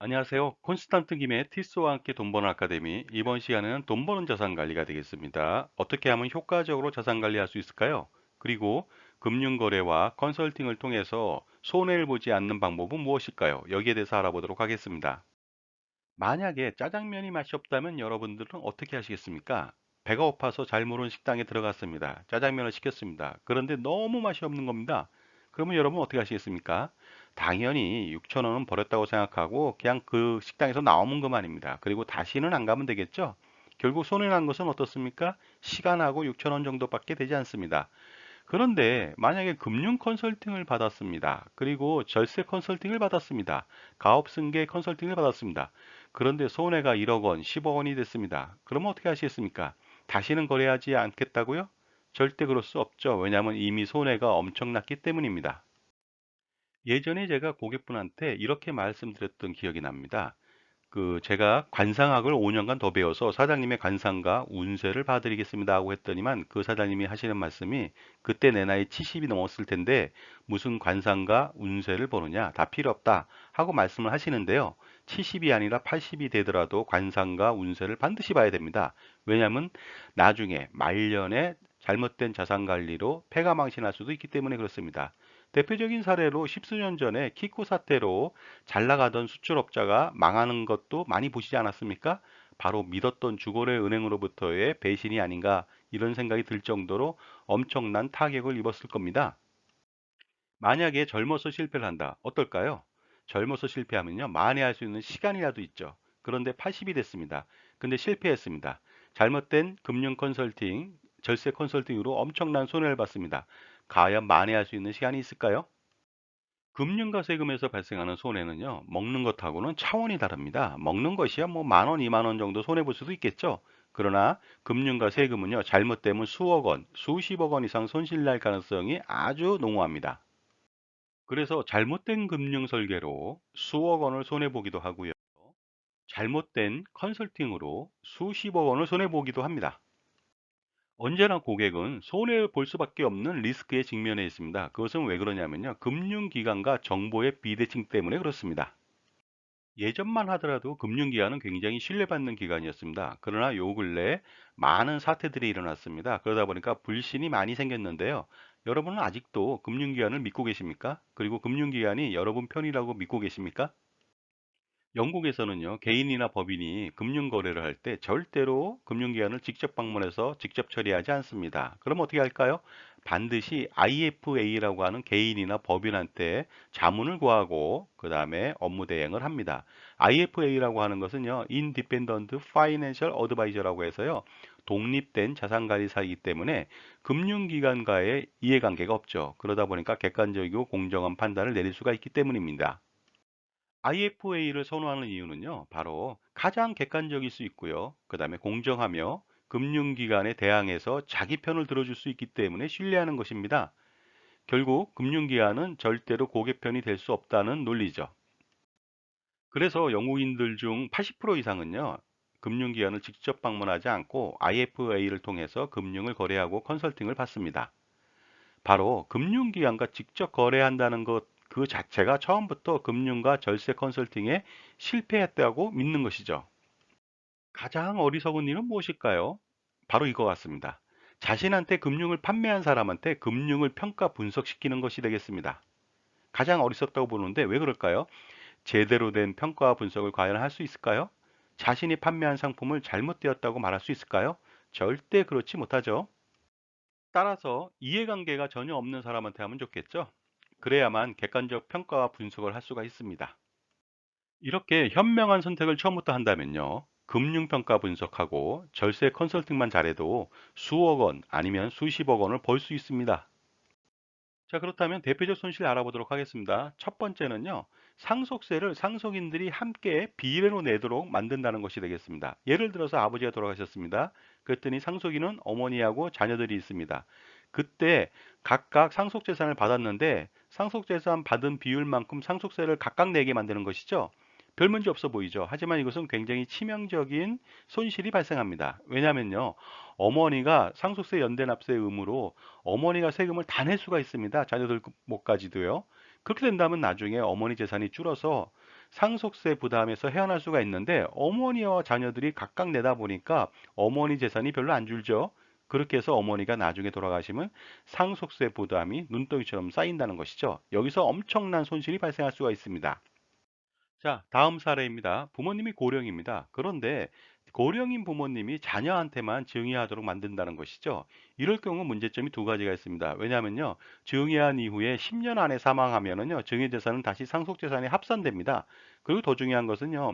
안녕하세요. 콘스탄트 김의 티스와 함께 돈 버는 아카데미. 이번 시간에는 돈 버는 자산 관리가 되겠습니다. 어떻게 하면 효과적으로 자산 관리할 수 있을까요? 그리고 금융거래와 컨설팅을 통해서 손해를 보지 않는 방법은 무엇일까요? 여기에 대해서 알아보도록 하겠습니다. 만약에 짜장면이 맛이 없다면 여러분들은 어떻게 하시겠습니까? 배가 고파서 잘 모르는 식당에 들어갔습니다. 짜장면을 시켰습니다. 그런데 너무 맛이 없는 겁니다. 그러면 여러분 어떻게 하시겠습니까? 당연히 6천 원은 버렸다고 생각하고 그냥 그 식당에서 나오는 것만입니다. 그리고 다시는 안 가면 되겠죠? 결국 손해난 것은 어떻습니까? 시간하고 6천 원 정도밖에 되지 않습니다. 그런데 만약에 금융 컨설팅을 받았습니다. 그리고 절세 컨설팅을 받았습니다. 가업 승계 컨설팅을 받았습니다. 그런데 손해가 1억 원, 10억 원이 됐습니다. 그러면 어떻게 하시겠습니까? 다시는 거래하지 않겠다고요? 절대 그럴 수 없죠. 왜냐하면 이미 손해가 엄청났기 때문입니다. 예전에 제가 고객분한테 이렇게 말씀드렸던 기억이 납니다. 제가 관상학을 5년간 더 배워서 사장님의 관상과 운세를 봐드리겠습니다 하고 했더니만 그 사장님이 하시는 말씀이 그때 내 나이 70이 넘었을 텐데 무슨 관상과 운세를 보느냐 다 필요 없다 하고 말씀을 하시는데요. 70이 아니라 80이 되더라도 관상과 운세를 반드시 봐야 됩니다. 왜냐하면 나중에 말년에 잘못된 자산 관리로 폐가 망신할 수도 있기 때문에 그렇습니다. 대표적인 사례로 십수년 전에 키코 사태로 잘 나가던 수출업자가 망하는 것도 많이 보시지 않았습니까? 바로 믿었던 주거래 은행으로부터의 배신이 아닌가 이런 생각이 들 정도로 엄청난 타격을 입었을 겁니다. 만약에 젊어서 실패를 한다. 어떨까요? 젊어서 실패하면요. 만회할 수 있는 시간이라도 있죠. 그런데 80이 됐습니다. 근데 실패했습니다. 잘못된 금융 컨설팅, 절세 컨설팅으로 엄청난 손해를 봤습니다. 과연 만회할 수 있는 시간이 있을까요? 금융과 세금에서 발생하는 손해는요, 먹는 것하고는 차원이 다릅니다. 먹는 것이야 뭐 만 원, 2만 원 정도 손해 볼 수도 있겠죠. 그러나 금융과 세금은요, 잘못되면 수억 원, 수십억 원 이상 손실 날 가능성이 아주 농후합니다. 그래서 잘못된 금융 설계로 수억 원을 손해 보기도 하고요. 잘못된 컨설팅으로 수십억 원을 손해 보기도 합니다. 언제나 고객은 손해를 볼 수밖에 없는 리스크에 직면해 있습니다. 그것은 왜 그러냐면요. 금융기관과 정보의 비대칭 때문에 그렇습니다. 예전만 하더라도 금융기관은 굉장히 신뢰받는 기관이었습니다. 그러나 요 근래 많은 사태들이 일어났습니다. 그러다 보니까 불신이 많이 생겼는데요. 여러분은 아직도 금융기관을 믿고 계십니까? 그리고 금융기관이 여러분 편이라고 믿고 계십니까? 영국에서는요, 개인이나 법인이 금융거래를 할 때 절대로 금융기관을 직접 방문해서 직접 처리하지 않습니다. 그럼 어떻게 할까요? 반드시 IFA라고 하는 개인이나 법인한테 자문을 구하고 그 다음에 업무 대행을 합니다. IFA라고 하는 것은요, Independent Financial Advisor라고 해서요, 독립된 자산관리사이기 때문에 금융기관과의 이해관계가 없죠. 그러다 보니까 객관적이고 공정한 판단을 내릴 수가 있기 때문입니다. IFA를 선호하는 이유는요, 바로 가장 객관적일 수 있고요. 그 다음에 공정하며 금융기관에 대항해서 자기 편을 들어줄 수 있기 때문에 신뢰하는 것입니다. 결국 금융기관은 절대로 고객 편이 될 수 없다는 논리죠. 그래서 영국인들 중 80% 이상은요, 금융기관을 직접 방문하지 않고 IFA를 통해서 금융을 거래하고 컨설팅을 받습니다. 바로 금융기관과 직접 거래한다는 것 그 자체가 처음부터 금융과 절세 컨설팅에 실패했다고 믿는 것이죠. 가장 어리석은 일은 무엇일까요? 바로 이거 같습니다. 자신한테 금융을 판매한 사람한테 금융을 평가 분석시키는 것이 되겠습니다. 가장 어리석다고 보는데 왜 그럴까요? 제대로 된 평가와 분석을 과연 할 수 있을까요? 자신이 판매한 상품을 잘못되었다고 말할 수 있을까요? 절대 그렇지 못하죠. 따라서 이해관계가 전혀 없는 사람한테 하면 좋겠죠. 그래야만 객관적 평가와 분석을 할 수가 있습니다. 이렇게 현명한 선택을 처음부터 한다면요. 금융평가 분석하고 절세 컨설팅만 잘해도 수억 원 아니면 수십억 원을 벌 수 있습니다. 자, 그렇다면 대표적 손실 알아보도록 하겠습니다. 첫 번째는요. 상속세를 상속인들이 함께 비례로 내도록 만든다는 것이 되겠습니다. 예를 들어서 아버지가 돌아가셨습니다. 그랬더니 상속인은 어머니하고 자녀들이 있습니다. 그때 각각 상속재산을 받았는데 상속재산 받은 비율만큼 상속세를 각각 내게 만드는 것이죠. 별 문제 없어 보이죠. 하지만 이것은 굉장히 치명적인 손실이 발생합니다. 왜냐하면요. 어머니가 상속세 연대납세 의무로 어머니가 세금을 다 낼 수가 있습니다. 자녀들 목까지도요. 그렇게 된다면 나중에 어머니 재산이 줄어서 상속세 부담에서 헤어날 수가 있는데 어머니와 자녀들이 각각 내다 보니까 어머니 재산이 별로 안 줄죠. 그렇게 해서 어머니가 나중에 돌아가시면 상속세 부담이 눈덩이처럼 쌓인다는 것이죠. 여기서 엄청난 손실이 발생할 수가 있습니다. 자, 다음 사례입니다. 부모님이 고령입니다. 그런데 고령인 부모님이 자녀한테만 증여하도록 만든다는 것이죠. 이럴 경우 문제점이 두 가지가 있습니다. 왜냐하면요, 증여한 이후에 10년 안에 사망하면은요, 증여재산은 다시 상속재산에 합산됩니다. 그리고 더 중요한 것은요,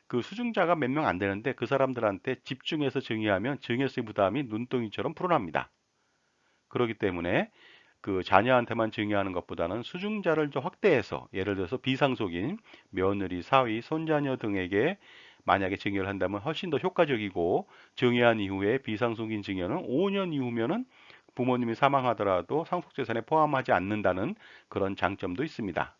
그 수증자가 몇 명 안 되는데 그 사람들한테 집중해서 증여하면 증여세 부담이 눈덩이처럼 불어납니다. 그렇기 때문에 그 자녀한테만 증여하는 것보다는 수증자를 좀 확대해서 예를 들어서 비상속인 며느리, 사위, 손자녀 등에게 만약에 증여를 한다면 훨씬 더 효과적이고 증여한 이후에 비상속인 증여는 5년 이후면은 부모님이 사망하더라도 상속재산에 포함하지 않는다는 그런 장점도 있습니다.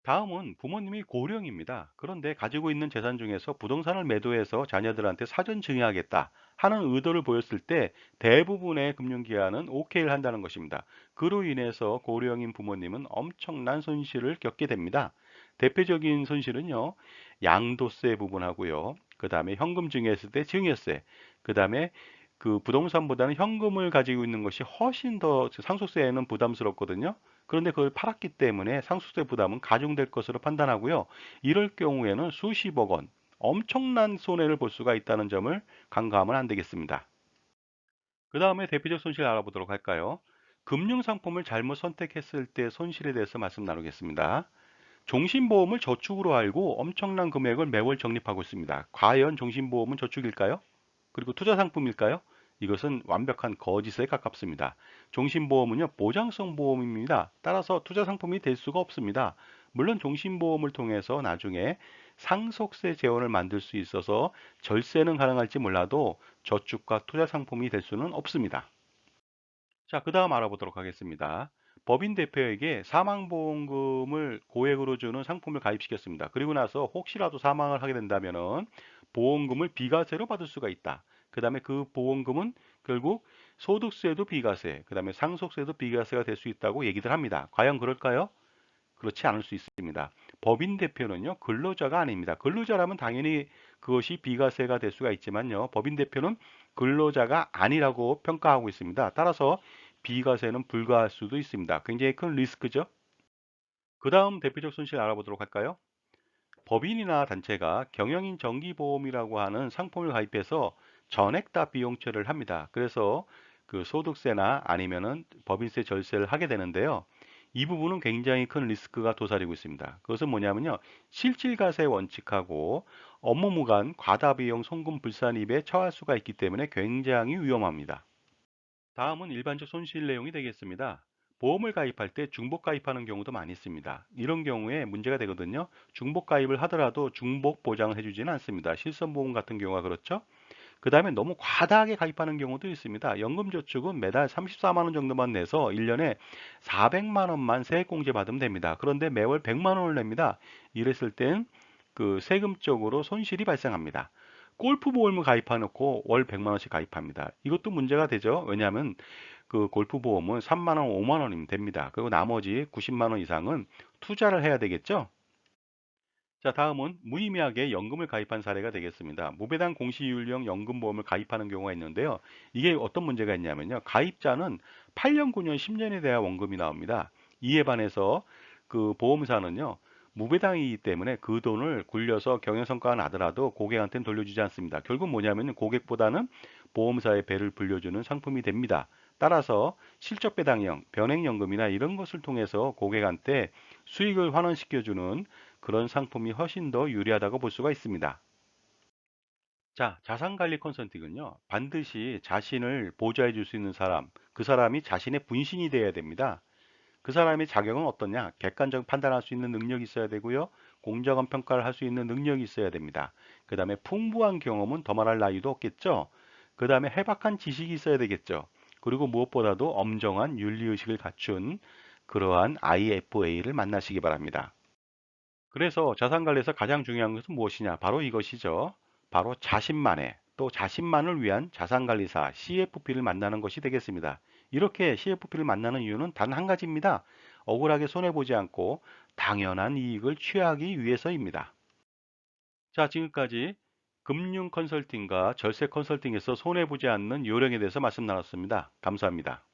다음은 부모님이 고령입니다. 그런데 가지고 있는 재산 중에서 부동산을 매도해서 자녀들한테 사전 증여하겠다 하는 의도를 보였을 때 대부분의 금융기관은 오케이를 한다는 것입니다. 그로 인해서 고령인 부모님은 엄청난 손실을 겪게 됩니다. 대표적인 손실은요, 양도세 부분하고요. 그 다음에 현금 증여했을 때 증여세, 그 다음에 그 부동산보다는 현금을 가지고 있는 것이 훨씬 더 상속세에는 부담스럽거든요. 그런데 그걸 팔았기 때문에 상속세 부담은 가중될 것으로 판단하고요. 이럴 경우에는 수십억 원, 엄청난 손해를 볼 수가 있다는 점을 간과하면 안 되겠습니다. 그 다음에 대표적 손실 알아보도록 할까요? 금융상품을 잘못 선택했을 때 손실에 대해서 말씀 나누겠습니다. 종신보험을 저축으로 알고 엄청난 금액을 매월 적립하고 있습니다. 과연 종신보험은 저축일까요? 그리고 투자상품일까요? 이것은 완벽한 거짓에 가깝습니다. 종신보험은요, 보장성 보험입니다. 따라서 투자상품이 될 수가 없습니다. 물론 종신보험을 통해서 나중에 상속세 재원을 만들 수 있어서 절세는 가능할지 몰라도 저축과 투자상품이 될 수는 없습니다. 자, 그 다음 알아보도록 하겠습니다. 법인 대표에게 사망보험금을 고액으로 주는 상품을 가입시켰습니다. 그리고 나서 혹시라도 사망을 하게 된다면은 보험금을 비과세로 받을 수가 있다. 그 다음에 그 보험금은 결국 소득세도 비과세, 그 다음에 상속세도 비과세가 될 수 있다고 얘기들 합니다. 과연 그럴까요? 그렇지 않을 수 있습니다. 법인 대표는요, 근로자가 아닙니다. 근로자라면 당연히 그것이 비과세가 될 수가 있지만요, 법인 대표는 근로자가 아니라고 평가하고 있습니다. 따라서 비과세는 불가할 수도 있습니다. 굉장히 큰 리스크죠. 그 다음 대표적 손실 알아보도록 할까요? 법인이나 단체가 경영인 정기보험이라고 하는 상품을 가입해서 전액 다 비용처리를 합니다. 그래서 그 소득세나 아니면은 법인세 절세를 하게 되는데요. 이 부분은 굉장히 큰 리스크가 도사리고 있습니다. 그것은 뭐냐면요, 실질과세 원칙하고 업무 간 과다 비용 송금 불산입에 처할 수가 있기 때문에 굉장히 위험합니다. 다음은 일반적 손실 내용이 되겠습니다. 보험을 가입할 때 중복 가입하는 경우도 많이 있습니다. 이런 경우에 문제가 되거든요. 중복 가입을 하더라도 중복 보장을 해주지는 않습니다. 실손보험 같은 경우가 그렇죠. 그 다음에 너무 과다하게 가입하는 경우도 있습니다. 연금저축은 매달 34만 원 정도만 내서 1년에 400만 원만 세액공제 받으면 됩니다. 그런데 매월 100만 원을 냅니다. 이랬을 땐 그 세금적으로 손실이 발생합니다. 골프 보험을 가입해놓고 월 100만 원씩 가입합니다. 이것도 문제가 되죠. 왜냐하면 그 골프 보험은 3만 원, 5만 원이면 됩니다. 그리고 나머지 90만 원 이상은 투자를 해야 되겠죠. 자, 다음은 무의미하게 연금을 가입한 사례가 되겠습니다. 무배당 공시율형 연금보험을 가입하는 경우가 있는데요. 이게 어떤 문제가 있냐면요. 가입자는 8년, 9년, 10년에 대한 원금이 나옵니다. 이에 반해서 그 보험사는요. 무배당이기 때문에 그 돈을 굴려서 경영성과가 나더라도 고객한테는 돌려주지 않습니다. 결국 뭐냐면 고객보다는 보험사의 배를 불려주는 상품이 됩니다. 따라서 실적배당형, 변액연금이나 이런 것을 통해서 고객한테 수익을 환원시켜주는 그런 상품이 훨씬 더 유리하다고 볼 수가 있습니다. 자, 자산관리 컨설팅은요, 반드시 자신을 보좌해 줄 수 있는 사람, 그 사람이 자신의 분신이 되어야 됩니다. 그 사람의 자격은 어떠냐? 객관적 판단할 수 있는 능력이 있어야 되고요. 공정한 평가를 할 수 있는 능력이 있어야 됩니다. 그 다음에 풍부한 경험은 더 말할 나위도 없겠죠. 그 다음에 해박한 지식이 있어야 되겠죠. 그리고 무엇보다도 엄정한 윤리의식을 갖춘 그러한 IFA를 만나시기 바랍니다. 그래서 자산관리에서 가장 중요한 것은 무엇이냐? 바로 이것이죠. 바로 자신만의 또 자신만을 위한 자산관리사 CFP를 만나는 것이 되겠습니다. 이렇게 CFP를 만나는 이유는 단 한 가지입니다. 억울하게 손해보지 않고 당연한 이익을 취하기 위해서입니다. 자, 지금까지 금융 컨설팅과 절세 컨설팅에서 손해보지 않는 요령에 대해서 말씀 나눴습니다. 감사합니다.